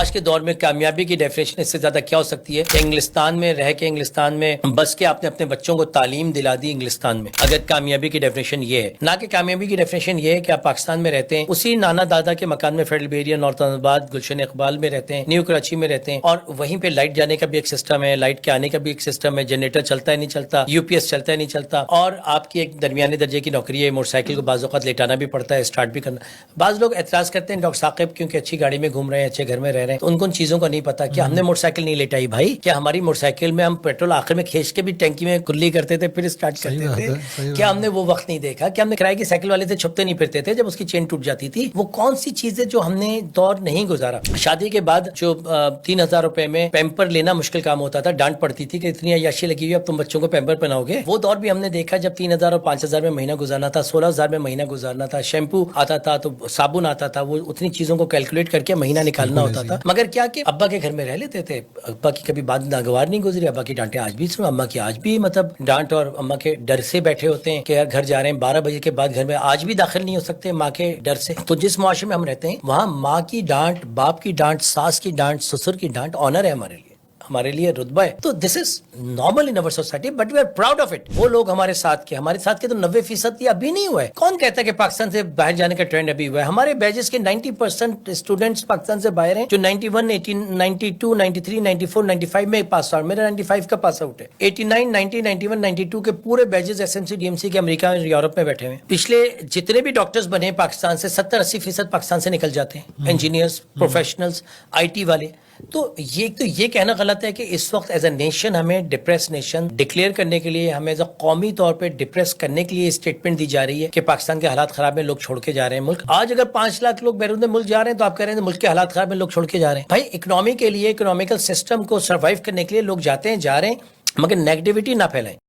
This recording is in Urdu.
آج کے دور میں کامیابی کی ڈیفینیشن اس سے زیادہ کیا ہو سکتی ہے کہ انگلستان میں رہ کے انگلستان میں بس کے آپ نے اپنے بچوں کو تعلیم دلا دی انگلستان میں. اگر کامیابی کی ڈیفینیشن یہ ہے، نہ کہ کامیابی کی ڈیفینیشن یہ ہے کہ آپ پاکستان میں رہتے ہیں، اسی نانا دادا کے مکان میں فیڈرل بیریا نارتھ آباد گلشن اقبال میں رہتے ہیں، نیو کراچی میں رہتے ہیں، اور وہیں پہ لائٹ جانے کا بھی ایک سسٹم ہے، لائٹ کے آنے کا بھی ایک سسٹم ہے، جنریٹر چلتا ہے نہیں چلتا، یو پی ایس چلتا ہے نہیں چلتا، اور آپ کی ایک درمیانے درجے کی نوکری ہے، موٹر سائیکل کو بعض اوقات لیٹانا بھی پڑتا ہے، اسٹارٹ بھی کرنا. بعض لوگ اعتراض کرتے ہیں ڈاکٹر ثاقب کیونکہ اچھی گاڑی میں گھوم رہے ہیں، اچھے گھر میں رہ رہے ہیں، تو ان کو ان چیزوں کا نہیں پتا کہ ہم نے موٹر سائیکل نہیں لیٹائی بھائی. کیا ہماری موٹر سائیکل میں ہم پیٹرول آخر میں کھینچ کے بھی ٹینکی میں کلی کرتے تھے پھر اسٹارٹ کرتے تھے؟ کیا ہم نے وہ وقت نہیں دیکھا کہ ہم نے کرائے کی سائیکل والے سے چھپتے نہیں پھرتے تھے جب اس کی چین ٹوٹ جاتی تھی؟ وہ کون سی چیزیں جو ہم نے دور نہیں گزارا. شادی کے بعد جو 3,000 روپے میں پیمپر لینا مشکل کام ہوتا تھا، ڈانٹ پڑتی تھی کہ اتنی عیاشی لگی ہوئی اب تم بچوں کو پیمپر پہناؤ گے. وہ دور بھی ہم نے دیکھا جب 3,000 اور 5,000 میں مہینہ گزارنا تھا، 16,000 میں مہینہ گزارنا تھا، شیمپو آتا تھا تو صابن آتا تھا، وہ اتنی چیزوں کو کیلکولیٹ کر کے مہینہ نکالنا ہوتا تھا. مگر کیا کہ ابا کے گھر میں رہ لیتے تھے، ابا کی کبھی بات ناگوار نہیں گزری، ابا کی ڈانٹیں آج بھی سنو، اما کی آج بھی مطلب ڈانٹ اور اما کے ڈر سے بیٹھے ہوتے ہیں کہ یار گھر جا رہے ہیں 12 بجے کے بعد گھر میں آج بھی داخل نہیں ہو سکتے ماں کے ڈر سے. تو جس معاشرے میں ہم رہتے ہیں وہاں ماں کی ڈانٹ، باپ کی ڈانٹ، ساس کی ڈانٹ، سسر کی ڈانٹ آنر ہے ہمارے لیے رتبہ ہے. تو دس از نارمل ان اور society but we are proud of it. وہ لوگ ہمارے ساتھ کے تو 90% یہ ابھی نہیں ہوا ہے. کون کہتا ہے کہ پاکستان سے باہر جانے کا ٹرینڈ ابھی ہوا ہے؟ ہمارے بیچز کے 90% اسٹوڈنٹس پاکستان سے باہر ہیں جو 91 18 92 93 94 95 میں پاس آؤٹ. میرا 95 کا پاس آؤٹ ہے. 89 90 91 92 کے پورے batches S M C D M C کے امریکہ اور یورپ میں بیٹھے ہوئے. پچھلے جتنے بھی ڈاکٹرز بنے پاکستان سے 70-80% پاکستان سے نکل جاتے ہیں، انجینئرز، پروفیشنلز، آئی ٹی والے. تو یہ کہنا غلط ہے کہ اس وقت ایز اے نیشن ہمیں ڈپریس نیشن ڈکلیئر کرنے کے لیے، ہمیں ایز اے قومی طور پہ ڈپریس کرنے کے لیے اسٹیٹمنٹ دی جا رہی ہے کہ پاکستان کے حالات خراب ہیں، لوگ چھوڑ کے جا رہے ہیں ملک. آج اگر 5 لاکھ لوگ بیرون ملک جا رہے ہیں تو آپ کہہ رہے ہیں ملک کے حالات خراب ہیں، لوگ چھوڑ کے جا رہے ہیں. بھائی اکنامی کے لیے، اکنامیکل سسٹم کو سروائیو کرنے کے لیے لوگ جاتے ہیں، جا رہے ہیں، مگر نیگیٹیوٹی نہ پھیلائیں.